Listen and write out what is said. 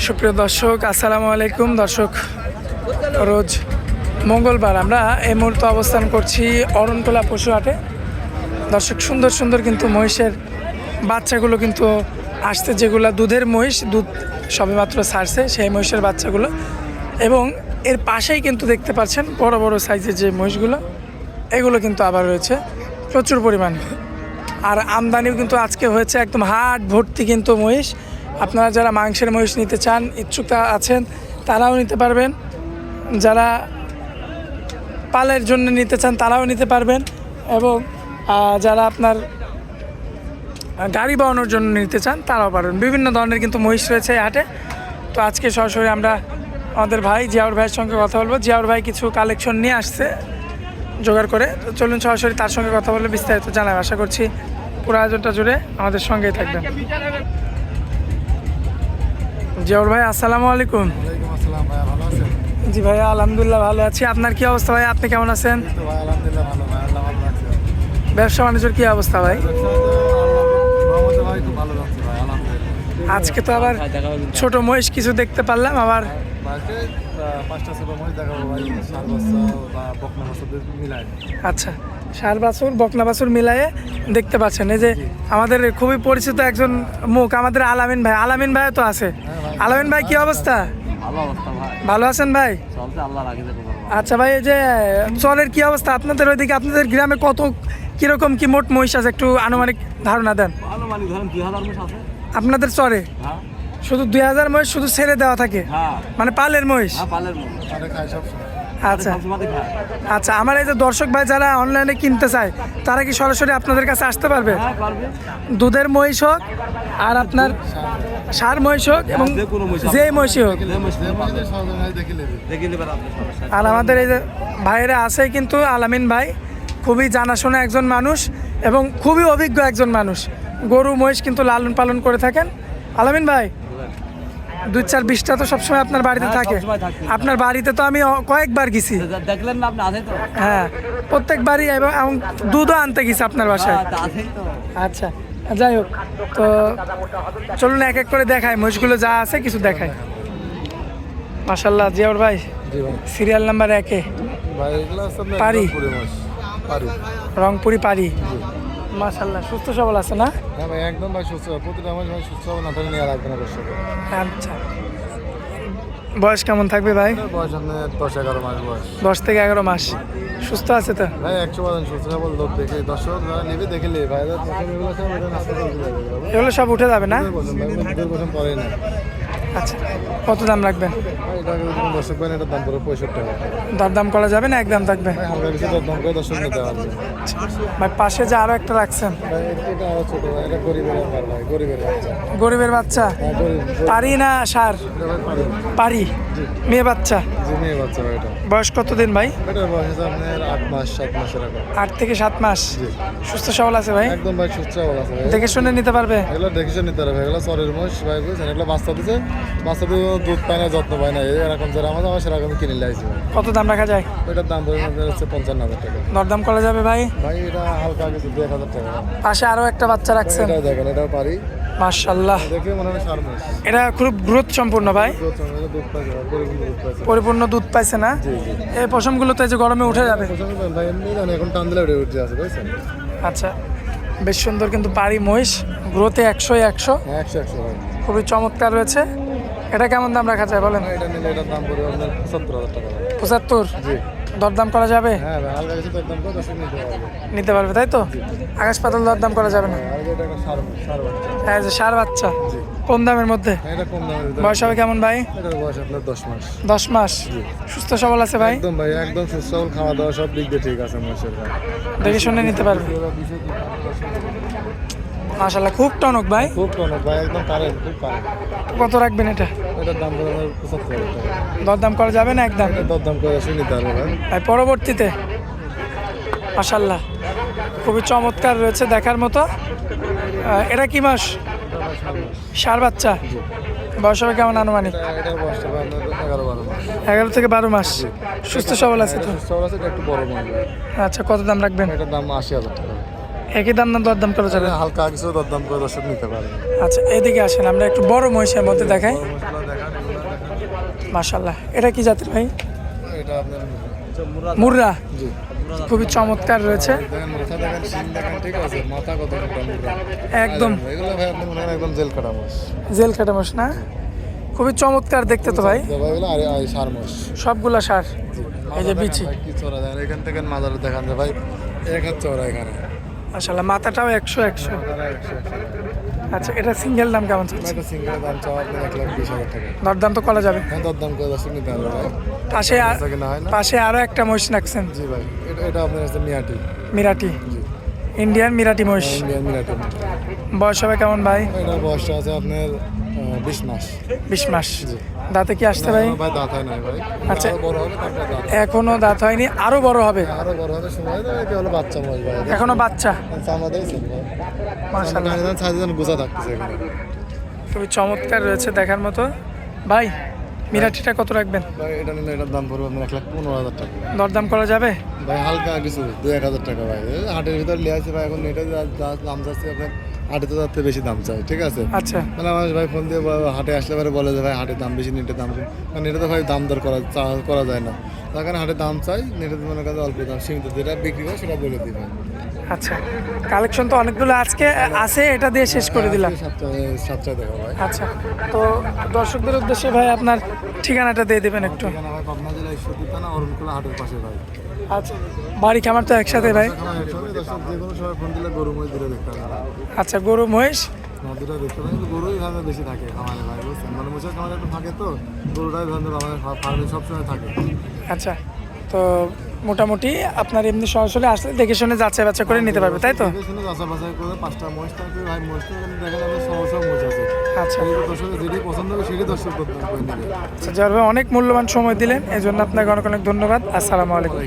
সুপ্রিয় দর্শক, আসসালামু আলাইকুম। দর্শক, রোজ মঙ্গলবার আমরা এই মুহূর্তে অবস্থান করছি অরণতলা পশু হাটে। দর্শক, সুন্দর সুন্দর কিন্তু মহিষের বাচ্চাগুলো কিন্তু আসছে, যেগুলো দুধের মহিষ, দুধ সবেমাত্র ছাড়ছে সেই মহিষের বাচ্চাগুলো। এবং এর পাশেই কিন্তু দেখতে পাচ্ছেন বড় বড় সাইজের যে মহিষগুলো, এগুলো কিন্তু আবার রয়েছে প্রচুর পরিমাণ। আর আমদানিও কিন্তু আজকে হয়েছে একদম হাট ভর্তি কিন্তু মহিষ। আপনারা যারা মাংসের মহিষ নিতে চান, ইচ্ছুক আছেন, তারাও নিতে পারবেন। যারা পালের জন্য নিতে চান তারাও নিতে পারবেন। এবং যারা আপনার গাড়ি বানানোর জন্য নিতে চান তারাও পারবেন। বিভিন্ন ধরনের কিন্তু মহিষ রয়েছে এই হাটে। তো আজকে সরাসরি আমরা আমাদের ভাই জিয়াউর ভাইয়ের সঙ্গে কথা বলবো। জিয়াউর ভাই কিছু কালেকশন নিয়ে আসছে জোগাড় করে। তো চলুন সরাসরি তার সঙ্গে কথা বলে বিস্তারিত জানাই। আশা করছি পুরো আয়োজনটা জুড়ে আমাদের সঙ্গেই থাকবেন। জিয়াউর ভাই, আসসালামু আলাইকুম। আসসালাম ভাই, ভালো আছেন? জি ভাইয়া, আলহামদুলিল্লাহ ভালো আছি। আপনার কি অবস্থা ভাই? আপনি কেমন আছেন? ভাই আলহামদুলিল্লাহ ভালো ভাই, আল্লাহ ভালো রাখছে। ব্যবসা বাণিজ্যের কি অবস্থা ভাই? ভাই খুব ভালো যাচ্ছে ভাই, আলহামদুলিল্লাহ। আজকে তো আবার ছোট মহিষ কিছু দেখতে পারলাম আবার। মার্কেটে 5টা ছোট মহিষ দেখাবো ভাই, 7 বছর বা বকনা বছর মিলাই। আচ্ছা, ষাঁড় বাছুর বকনা বাছুর মিলায়ে দেখতে পাচ্ছেন। এই যে আমাদের খুবই পরিচিত একজন মুখ, আমাদের আলামিন ভাই। আলামিন ভাই তো আছে। আলামিন ভাই, কি অবস্থা? ভালো অবস্থা ভাই, ভালো আছেন ভাই? চলছে, আল্লাহ রাখে দেখো। আচ্ছা ভাই, এই যে চরের কি অবস্থা আপনাদের ওইদিকে? আপনাদের গ্রামে কত কিরকম কি মোট মহিষ আছে, একটু আনুমানিক ধারণা দেন। আনুমানিক ধরেন 2000 মহিষ আছে। আপনাদের চরে হ্যাঁ শুধু 2000 মহিষ শুধু ছেড়ে দেওয়া থাকে? হ্যাঁ মানে পালের মহিষ? হ্যাঁ, পালের মহিষ খায় সব সময়। আচ্ছা আচ্ছা, আমার এই যে দর্শক ভাই যারা অনলাইনে কিনতে চায়, তারা কি সরাসরি আপনাদের কাছে আসতে পারবে? হ্যাঁ পারবে। দুধের মহিষ হোক আর আপনার ষাঁড় মহিষ হোক এবং যে মহিষই হোক। আর আমাদের এই যে ভাইয়েরা আছে কিন্তু, আলামিন ভাই খুবই জানাশোনা একজন মানুষ এবং খুবই অভিজ্ঞ একজন মানুষ। গরু মহিষ কিন্তু লালন পালন করে থাকেন। আলামিন ভাই, 2-4-20টা তো সবসময় আপনার বাড়িতে থাকে? আপনার বাড়িতে তো আমি কয়েকবার গেছি, দেখলেন না আপনি? আছে তো। হ্যাঁ, প্রত্যেকবারই। এবং দুধও আনতে গেছি আপনার বাসায়। আচ্ছা, যাই হোক, তো চলুন এক এক করে দেখাই মহিষগুলো যা আছে কিছু দেখাই। মাশাল্লাহ জিয়াউর ভাই, সিরিয়াল নাম্বার 1-এ পারি, রংপুরি পারি। মাশাল্লাহ, সুস্থ সবল আছে না? হ্যাঁ ভাই, একদম ভাই সুস্থ, প্রতিটা মাস ভাই সুস্থ হবে না, তাহলে নিয়ে রাখবেন অবশ্যই। আচ্ছা, বয়স কেমন থাকবে ভাই? বয়স আপনার 10-11 মাস বয়স। 10 থেকে 11 মাস। সুস্থ আছে তো ভাই 100% সুস্থ সবল লোক দেখে দর্শক যারা নেবে দেখলে ভাই এগুলো সব উঠে যাবে না? পরে না। আচ্ছা, কত দাম রাখবেন? ভাই এটা দর্শক ভাই, এটার দাম পড়ে 65 টাকা। দরদাম করা যাবে না? একদম থাকবে? ভাই হালকা কিছু দাম করে দর্শক নিতে পারবে। ভাই পাশে যে আরো একটা রাখছেন, ভাই এটা আরো ছোট ভাই, এটা গরিবের ব্যাপার ভাই, গরিবের বাচ্চা। গরিবের বাচ্চা? হ্যাঁ গরিব। পারি না ষাঁড়? এটা ভাই পারি। পারি, মেয়ে বাচ্চা। জি, মেয়ে বাচ্চা ভাই। এটা বয়স কতদিন ভাই? এটার বয়স আছে আপনার 8 মাস 7 মাস এরকম। 8 থেকে 7 মাস। জি, সুস্থ সবল আছে ভাই? একদম ভাই সুস্থ সবল আছে ভাই। দেখে শুনে নিতে পারবে? এগুলো দেখে শুনে নিতে হবে। এগুলো চরের মহিষ ভাই, বুঝছেন? এগুলো বাচ্চা দিচ্ছে, বাচ্চা দিয়ে দুধ পায় না, যত্ন পায় না, এরকম যারা আমার সেরকম কিনে লাইছি ভাই। কত দাম রাখা যায়? এটার দাম ধরে হচ্ছে 55,000 টাকা। দরদাম করা যাবে ভাই? ভাই এটা হালকা কিছু 2,000 টাকা। পাশে আরো একটা বাচ্চা রাখছেন, এটাও দেখেন, এটাও পারি। মাশাআল্লাহ, দেখে মনে হয় 4 মাস। এটা খুব গ্রোথ সম্পূর্ণ ভাই, দুধ পাইছে ভাই, পরিপূর্ণ দুধ পাইছে। পরিপূর্ণ দুধ পাইছে না? জি জি। এই পশমগুলো তো এই যে গরমে উঠে যাবে। ভাই এমনি জানি এখন টান দিলে উঠে আছে, বুঝছেন? আচ্ছা, বেশ সুন্দর কিন্তু পারি মহিষ, গ্রোথে 100-100, হ্যাঁ 100 ভাই। খুবই চমৎকার রয়েছে। এটা কেমন দাম রাখা যায় বলেন? এটা নিলে এটার দাম পড়বে আপনার 75,000 টাকা। 75? জি। দরদাম করা যাবে? হ্যাঁ ভাই, হালকা কিছু একদম করে দর্শক নিতে পারবে। নিতে পারবে তাই তো? আকাশ পাতাল দরদাম করা যাবে না? আর এটা একটা সার বাচ্চা। হ্যাঁ, যে ষাঁড় বাচ্চা, জি। কম দামের মধ্যে। হ্যাঁ, এটা কম দামের ভিতরে। বয়স হবে কেমন ভাই? এটার বয়স আপনার 10 মাস। 10 মাস। সুস্থ সবল আছে ভাই? একদম ভাই, একদম সুস্থ সবল, খাওয়া দাওয়া সব দিক দিয়ে ঠিক আছে মহিষের ভাই। দেখে শুনে নিতে পারবে। মাশাআল্লাহ, খুব টনক ভাই। খুব টনক ভাই, একদম কারেন্ট, খুব কারেন্ট। কত রাখবেন এটা? এটার দাম পড়বে আপনার 75,000 টাকা। দরদাম করা যাবে না একদম? এটা দরদাম করে শুনে নিতে পারবে ভাই। ভাই পরবর্তীতে মাশাআল্লাহ খুবই চমৎকার রয়েছে, দেখার মতো। এটা কি মাস? ষাঁড় বাচ্চা। বয়স হবে কেমন আনুমানিক? এটার বয়সটা ভাই আপনার 11-12 মাস। 11 থেকে 12 মাস। সুস্থ সবল আছে তো? সুস্থ সবল আছে, এটা একটু বড় মহিষ ভাই। আচ্ছা, কত দাম রাখবেন? এটার দাম 80,000 টাকা। একই দাম না দরদাম করা যাবে? হালকা কিছু দরদাম করে দর্শক নিতে পারে। আচ্ছা এদিকে আসেন, আমরা একটু বড় মহিষের মধ্যে দেখাই। মাশাল্লাহ, এটা কি জাতের ভাই? এটা আপনার মুর্রা, জি খুবই চমৎকার রয়েছে দেখেন, মাথা দেখেন, শিং দেখেন, ঠিক আছে, মাথা কত মোটা মোটা। একদম। এগুলো ভাই আপনি মনে করেন একদম জেল কাটা মোষ। জেল কাটা মোষ না? খুবই চমৎকার দেখতে তো ভাই। এগুলো আর সার মোষ। সবগুলা সার। এই যে বিচি, কি চড়া দেন এখান থেকে মাজারে দেখান যে ভাই এক হাত চড়া এখানে। মাশাল্লাহ মাথাটাও 100। আচ্ছা এটা সিঙ্গেল দাম কেমন চলছে? একটা সিঙ্গেল দাম চাও আপনি 1,20,000 টাকা। দরদাম তো করা যাবে? হ্যাঁ দরদাম করে দর্শক নিতে হবে ভাই। পাশে কিনা হয় না? পাশে আরো একটা মহিষ রাখছেন। জি ভাই, এটা আপনার হচ্ছে মিয়াটি। মিরাটি, জি ইন্ডিয়ান মিরাটি মহিষ। ইন্ডিয়ান মিয়াটি। বয়স হবে কেমন ভাই? এটার বয়সটা আছে আপনার 20 মাস। 20 মাস। দাঁতে কি আসতে ভাই? ভাই দাঁত হয় নাই ভাই। আচ্ছা। আরো বড় হবে তারপর দাঁত। এখনো দাঁত হয়নি, আরো বড় হবে। আরো বড় হবে সময় দেয়, এটা হলো বাচ্চা মোষ ভাই। এখনো বাচ্চা। চামড়া দেখছেন ভাই? মাশাআল্লাহ, সাইজের গোছা থাকতেছে এখানে। খুবই চমৎকার রয়েছে দেখার মতো। ভাই মিরাটিটা কত রাখবেন? ভাই এটা নিলে এটার দাম পড়বে আপনার 1,15,000 টাকা। দরদাম করা যাবে? ভাই হালকা কিছু 2-1,000 টাকা ভাই। হাটের ভিতর লিয়ে আছে ভাই, এখন এটা দাম যাচ্ছে আপনার হাটে তো তার থেকে বেশি দাম চাই, ঠিক আছে? আচ্ছা মানে আমার ভাই ফোন দিয়ে হাটে আসলে পরে বলে যে ভাই হাটের দাম বেশি, নেটের দাম কম। কারণ এটা তো ভাই দাম দর করা যায় না, তার কারণে হাটের দাম চাই, নেটের মনে করেন অল্প দাম সীমিত, যেটা বিক্রি হয় সেটা বলে দিই ভাই। আচ্ছা, কালেকশন তো অনেকগুলো আজকে আছে, এটা দিয়ে শেষ করে দিলাম। সাতটায় দেখা ভাই। আচ্ছা, তো দর্শকদের উদ্দেশ্যে ভাই আপনার ঠিকানাটা দিয়ে দেবেন একটু। ঠিকানা ভাই পাবনা জেলা ঈশ্বরদী থানা অরুণকুলা হাটের পাশে ভাই। আচ্ছা, বাড়ি খামার তো একসাথে ভাই? দর্শক যে কোনো সময় ফোন দিলে গরু মহিষ দূরে দেখতে হবে। আচ্ছা, গরু মহিষ দুটো দেখতে পাই, কিন্তু গরুই ভাবে বেশি থাকে খামারে ভাই, বুঝছেন? মানে মোষের খামারে একটু থাকে তো, গরুটাই ধরেন আমাদের ফার্মে সবসময় থাকে। আচ্ছা, তো মোটামুটি আপনার এমনি সরাসরি আসলে দেখে শুনে যাচাই বাচ্চা করে নিতে পারবে, তাই তো? দেখে শুনে যাচাই বাছাই করে 5টা মোষ থাকবে ভাই। মোষটা কিন্তু দেখেন আমাদের সব মোষ আছে। আচ্ছা দর্শকের যেটি পছন্দ হবে সেটি দর্শক করে নেবে। আচ্ছা, জয়ার ভাই অনেক মূল্যবান সময় দিলেন, এই জন্য আপনাকে অনেক অনেক ধন্যবাদ। আসসালামু আলাইকুম।